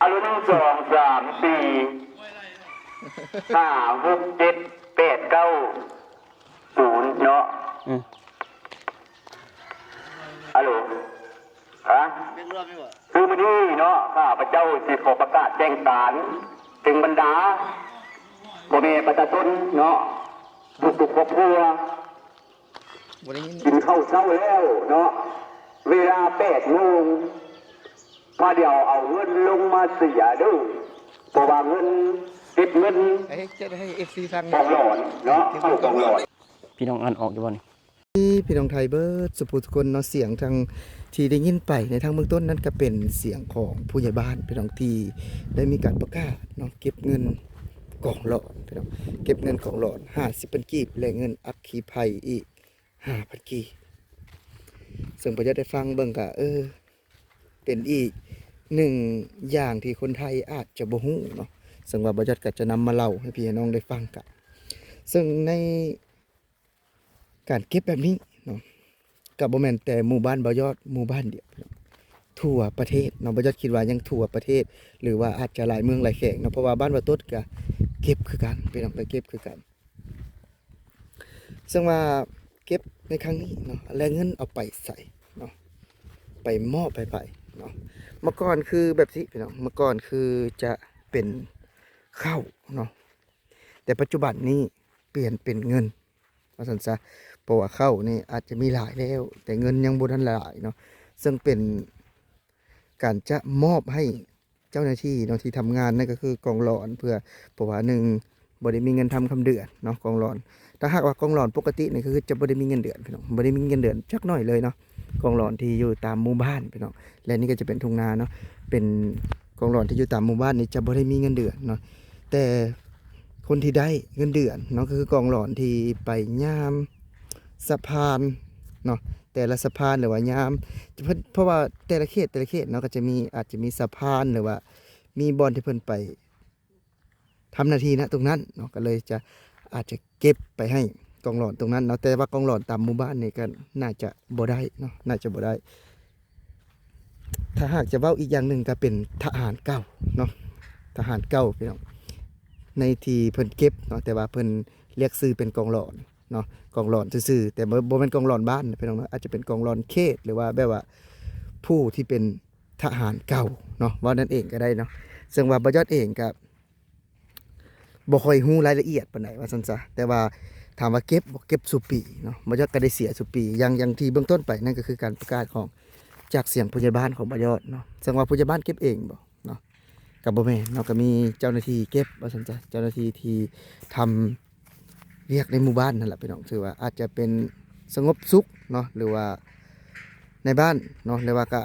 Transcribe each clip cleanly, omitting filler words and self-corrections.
อารมณ์สองสามสี่ห้าหกเจ็ดแปดเก้าศูนย์เนาะฮัลโหลฮะคือมันนี่เนาะข้าพเจ้าสิขอประกาศแจ้งศาลถึงบรรดาพ่อแม่ประชาชนเนาะทุกครอบครัวกินข้าวเช้าแล้วเนาะเวลา8 โมงมาเดี๋ยวเอาเงินลงมาเสียดูเพราะว่าเงินติดเงินให้เอฟซีฟังกองหลอนเนาะเข้ากองหลอนพี่น้องอ่านออกอยู่บ่นี่พี่น้องไทยเบิร์ดสุภูทุกคนเนาะเสียงทางที่ได้ยินไปในทางเบื้องต้นนั้นก็เป็นเสียงของผู้ใหญ่บ้านพี่น้องที่ได้มีการประกาศเนาะเก็บเงินกองหลอนพี่น้องเก็บเงินกองหลอน50,000 กีบและเงินอัคคีภัยอีก5,000 กีบซึ่งพอจะได้ฟังเบิ่งก็เป็นอีกหนึ่งอย่างที่คนไทยอาจจะบ่ฮู้เนาะซึ่งว่าบ่จัดก็จะนำมาเล่าให้พี่น้องได้ฟังกันซึ่งในการเก็บแบบนี้เนาะกับบ่แม่นแต่หมู่บ้านบ่ยอดหมู่บ้านเดียวทั่วประเทศเนาะบ่ยอดคิดว่ายังทั่วประเทศหรือว่าอาจจะหลายเมืองหลายแขกเนาะเพราะว่าบ้านบ่ตดก็เก็บคือกันพี่น้องก็เก็บคือกันซึ่งว่าเก็บในครั้งนี้เนาะและเงินเอาไปใส่เนาะไปมอบไปเนาะเมื่อก่อนคือแบบนี้พี่น้องเมื่อก่อนคือจะเป็นข้าวเนาะแต่ปัจจุบันนี้เปลี่ยนเป็นเงินว่าซั่นซะเพราะว่าข้าวนี่อาจจะมีหลายแล้วแต่เงินยังบ่ทันหลายเนาะซึ่งเป็นการจะมอบให้เจ้าหน้าที่เนาะที่ทำงานนั่นก็คือกองหลอนเพื่อเพราะว่าหนึ่งบ่ได้มีเงินทำคำเดือนเนาะกองหลอนถ้าหากว่ากองหลอนปกตินี่คือจะบ่ได้มีเงินเดือนพี่น้องบ่ได้มีเงินเดือนจักหน่อยเลยเนาะกองหลอนที่อยู่ตามหมู่บ้านพี่น้องและนี่ก็จะเป็นทุ่งนาเนาะเป็นกองหลอนที่อยู่ตามหมู่บ้านนี่จะบ่ได้มีเงินเดือนเนาะแต่คนที่ได้เงินเดือนเนาะคือกองหลอนที่ไปยามสะพานเนาะแต่ละสะพานหรือว่ายามเพราะว่าแต่ละเขตเนาะก็จะมีอาจจะมีสะพานหรือว่ามีบอนที่เพิ่นไปทำหน้าที่นะตรงนั้นเนาะก็เลยจะอาจจะเก็บไปให้กองหลอนตรงนั้นเนาะแต่ว่ากองหลอนตามหมู่บ้านนี่ก็น่าจะบ่ได้เนาะน่าจะบ่ได้ถ้าหากจะเว้าอีกอย่างหนึ่งก็เป็นทหารเก่าเนาะทหารเก่าพี่น้องในที่เพิ่นเก็บเนาะแต่ว่าเพิ่นเรียกชื่อเป็นกองหลอนเนาะกองหลอนซื่อๆแต่บ่เป็นกองหลอนบ้านพี่น้องอาจจะเป็นกองหลอนเขตหรือว่าแบบว่าผู้ที่เป็นทหารเก่าเนาะว่านั่นเองก็ได้เนาะซึ่งว่าบ่ยอดเองก็บ่ค่อยฮู้รายละเอียดปานใดว่าซั่นซะแต่ว่าถามว่าเก็บบ่เก็บสุปีเนาะบ่ยอดก็ได้เสียสุปีอย่างที่เบื้องต้นไปนั่นก็คือการประกาศของจากเสียงผู้ใหญ่บ้านของบ่ยอดเนาะซึ่งว่าผู้ใหญ่บ้านเก็บเองบ่เนาะก็บ่แม่นเนาะก็มีเจ้าหน้าที่เก็บว่าซั่นซะเจ้าหน้าที่ที่ทำเรียกในหมู่บ้านนั่นแหละพี่น้องถือว่าอาจจะเป็นสงบสุขเนาะหรือว่าในบ้านเนาะหรือว่าก็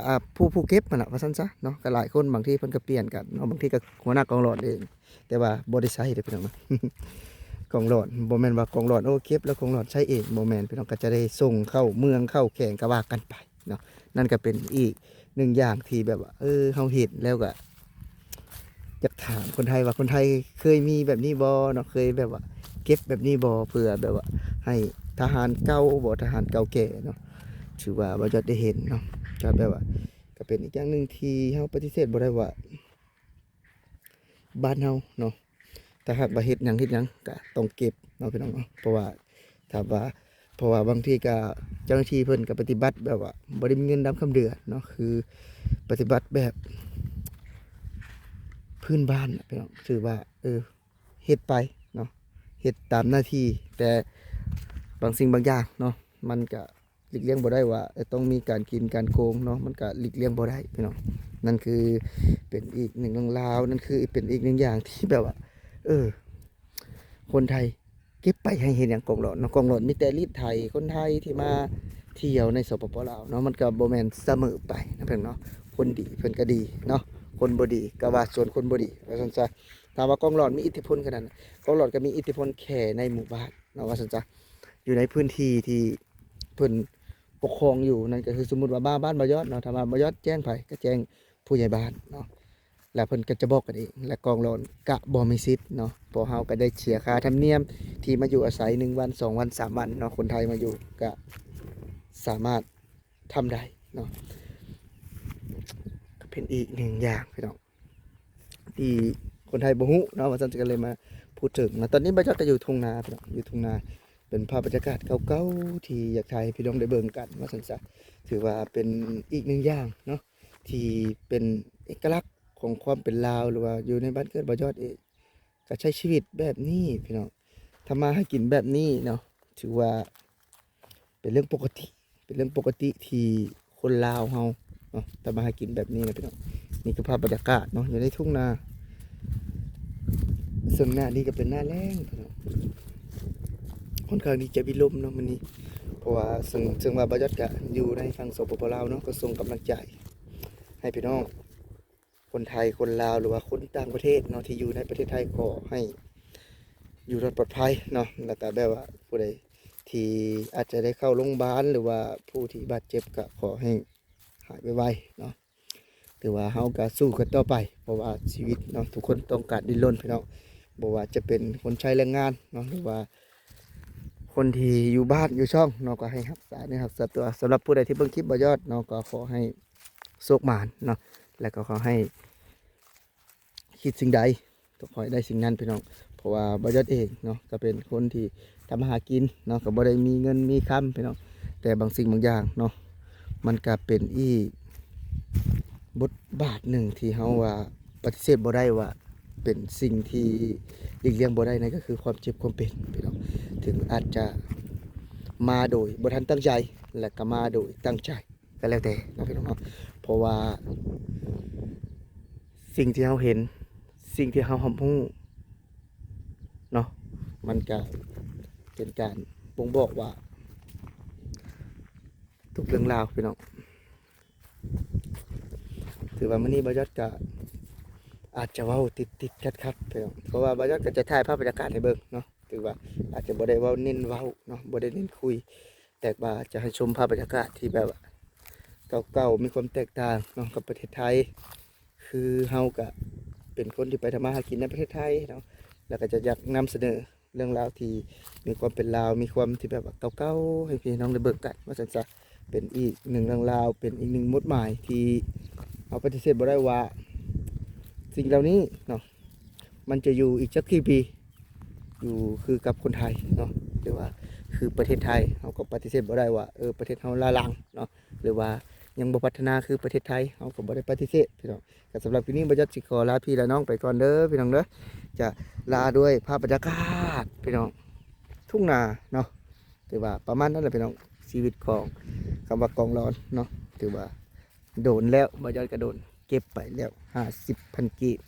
ผู้เก็บนั่นแหละว่าซั่นซะเนาะก็หลายคนบางทีเพิ่นก็เปลี่ยนกันเนาะบางทีก็หัวหน้ากองหลอดเองแต่ว่าบ่ได้ใช้เด้อพี่น้อง กองหลอดบ่แม่นว่ากองหลอดโอ้เก็บแล้วกองหลอดใช้เองบ่แม่นพี่น้องก็จะได้ส่งเข้าเมืองเข้าแข่งก็ว่ากันไปเนาะนั่นก็เป็นอีกหนึ่งอย่างที่แบบว่าเฮาเห็นแล้วก็อยากถามคนไทยว่าคนไทยเคยมีแบบนี้บ่เนาะเคยแบบว่าเก็บแบบนี้บ่เพื่อแบบว่าให้ทหารเก่าบ่ทหารเก่าแก่เนาะถือว่าบ่จะได้เห็นเนาะก็แบบว่าก็เป็นอีกอย่างนึงที่เฮาปฏิเสธบ่ได้ว่าบ้านเฮาเนาะถ้าหากว่าเฮ็ดหยังก็ต้องเก็บเนาะพี่น้องเนาะเพราะว่าถ้าว่าเพราะว่าบางทีก็เจ้าหน้าที่เพิ่นก็ปฏิบัติแบบว่าบ่ได้มีเงินดำคำเดือนเนาะคือปฏิบัติแบบพื้นบ้านพี่น้องถือว่าเฮ็ดไปเนาะเฮ็ดตามหน้าที่แต่บางสิ่งบางอย่างเนาะมันก็หลีกเลี่ยงบ่ได้ว่าต้องมีการกินการโกงเนาะมันก็หลีกเลี่ยงบ่ได้พี่น้องนั่นคือเป็นอีกหนึ่งเรื่องราวนั่นคือเป็นอีกหนึ่งอย่างที่แบบว่าคนไทยเก็บไปให้เห็นอย่างกองหลอนเนาะกองหลอนมีแต่รีดไทยคนไทยที่มาเที่ยวในสปปลาวเนาะมันก็บ่แม่นเสมอไปนะเพิ่นเนาะคนดีเพิ่นก็ดีเนาะคนบ่ดีก็ว่าส่วนคนบ่ดีว่าซั่นซะถามว่ากองหลอนมีอิทธิพลขนาดนั้นกองหลอนก็มีอิทธิพลแค่ในหมู่บ้านเนาะว่าซั่นซะอยู่ในพื้นที่ที่เพิ่นปกครองอยู่นั่นก็คือสมมุติว่าบ้านบ่ยอดเนาะถ้าว่าบ่ยอดแจ้งไผก็แจ้งผู้ใหญ่บ้านเนาะแล้วเพิ่นก็จะบอกกันเองและกองหลอนกะบ่มีสิทธิ์เนาะพอเฮาก็ได้เสียค่าธรรมเนียมที่มาอยู่อาศัย1วัน2วัน3วันเนาะคนไทยมาอยู่ก็สามารถทำได้เนาะ เป็นอีกหนึ่งอย่างพี่น้องที่คนไทยบ่ฮู้เนาะว่าซั่นก็เลยมาพูดถึงนะตอนนี้บรรยากาศก็อยู่ทุ่งนาพี่น้องอยู่ทุ่งนาเป็นภาพบรรยากาศเก่าๆที่อยากถ่ายให้พี่น้องได้เบิ่งกันว่าซั่นซะถือว่าเป็นอีกหนึ่งอย่างเนาะที่เป็นเอกลักษณ์ของความเป็นลาวหรือว่าอยู่ในบ้านเกิดบ่ยอดเองก็ใช้ชีวิตแบบนี้พี่น้องทำมาหากินแบบนี้เนาะถือว่าเป็นเรื่องปกติเป็นเรื่องปกติที่คนลาวเฮาเนาะทำมาหากินแบบนี้นะพี่น้องนี่คือภาพบรรยากาศเนาะอยู่ในทุ่งนาส่วนหน้านี่ก็เป็นหน้าแล้งพี่น้องค่อนข้างที่จะมีลมเนาะมันนี้เพราะว่าซึ่งว่าบรรยากาศอยู่ในฝั่งสปปลาวเนาะก็ส่งกำลังใจให้พี่น้องคนไทยคนลาวหรือว่าคนต่างประเทศเนาะที่อยู่ในประเทศไทยขอให้อยู่รอดปลอดภัยเนาะแล้วก็แบบว่าผู้ใดที่อาจจะได้เข้าโรงพยาบาลหรือว่าผู้ที่บาดเจ็บก็ขอให้หายไวๆเนาะถือว่าเฮาก็สู้กันต่อไปเพราะว่าชีวิตเนาะทุกคนต้องการดิ้นรนพี่น้องบ่ว่าจะเป็นคนใช้แรงงานเนาะหรือว่าคนที่อยู่บ้านอยู่ช่องเนาะก็ให้รักษาเนื้อรักษาตัวสำหรับผู้ใดที่เบิ่งคลิปบ่ยอดเนาะก็ขอให้โชคหมานเนาะแล้วก็ขอให้คิดสิ่งใดก็ขอให้ได้สิ่งนั้นพี่น้องเพราะว่าบ่ยอดเองเนาะก็เป็นคนที่ทำมาหากินเนาะก็บ่ได้มีเงินมีคำพี่น้องแต่บางสิ่งบางอย่างเนาะมันก็เป็นอีกบทบาทหนึ่งที่เฮาว่าปฏิเสธบ่ได้ว่าเป็นสิ่งที่หลีกเลี่ยงบ่ได้นั่นก็คือความเจ็บความเป็นพี่น้องถึงอาจจะมาโดยบ่ทันตั้งใจและก็มาโดยตั้งใจก็แล้วแต่เนาะพี่น้องเนาะเพราะว่าสิ่งที่เฮาเห็นสิ่งที่เฮารู้เนาะมันก็เป็นการบ่งบอกว่าทุกเรื่องราวพี่น้องถือว่ามื้อนี้บ่ยอดก็อาจจะเว้าติดขัดๆพี่น้องเพราะว่าบ่ยอดก็จะถ่ายภาพบรรยากาศให้เบิ่งเนาะถือว่าอาจจะบ่ได้เว้าเน้นเว้าเนาะบ่ได้เน้นคุยแต่ว่าจะให้ชมภาพบรรยากาศที่แบบว่าเก่าๆมีความแตกต่างเนาะกับประเทศไทยคือเฮาก็เป็นคนที่ไปทำมาหากินในประเทศไทยเนาะแล้วก็จะอยากนำเสนอเรื่องราวที่มีความเป็นลาวมีความที่แบบว่าเก่าๆให้พี่น้องได้เบิ่งกันว่าซั่นซะเป็นอีกหนึ่งเรื่องราวเป็นอีกหนึ่งมุดหมายที่เอาปฏิเสธบ่ได้ว่าสิ่งเหล่านี้เนาะมันจะอยู่อีกสักกี่ปีอยู่คือกับคนไทยเนาะหรือว่าคือประเทศไทยเราก็ปฏิเสธบ่ได้ว่าประเทศเราล้าหลังเนาะหรือว่ายังบ่พัฒนาคือประเทศไทยเราก็บ่ได้ปฏิเสธพี่น้องก็สำหรับคลิปนี้บ่ยัดสิขอลาพี่และน้องไปก่อนเด้อพี่น้องเด้อจะลาด้วยภาพบรรยากาศพี่น้องทุ่งนาเนาะถือว่าประมาณนั้นแหละพี่น้องชีวิตของคำว่ากองร้อนเนาะถือว่าโดนแล้วบ่ยัดก็โดนเก็บไปแล้ว50,000 กีบ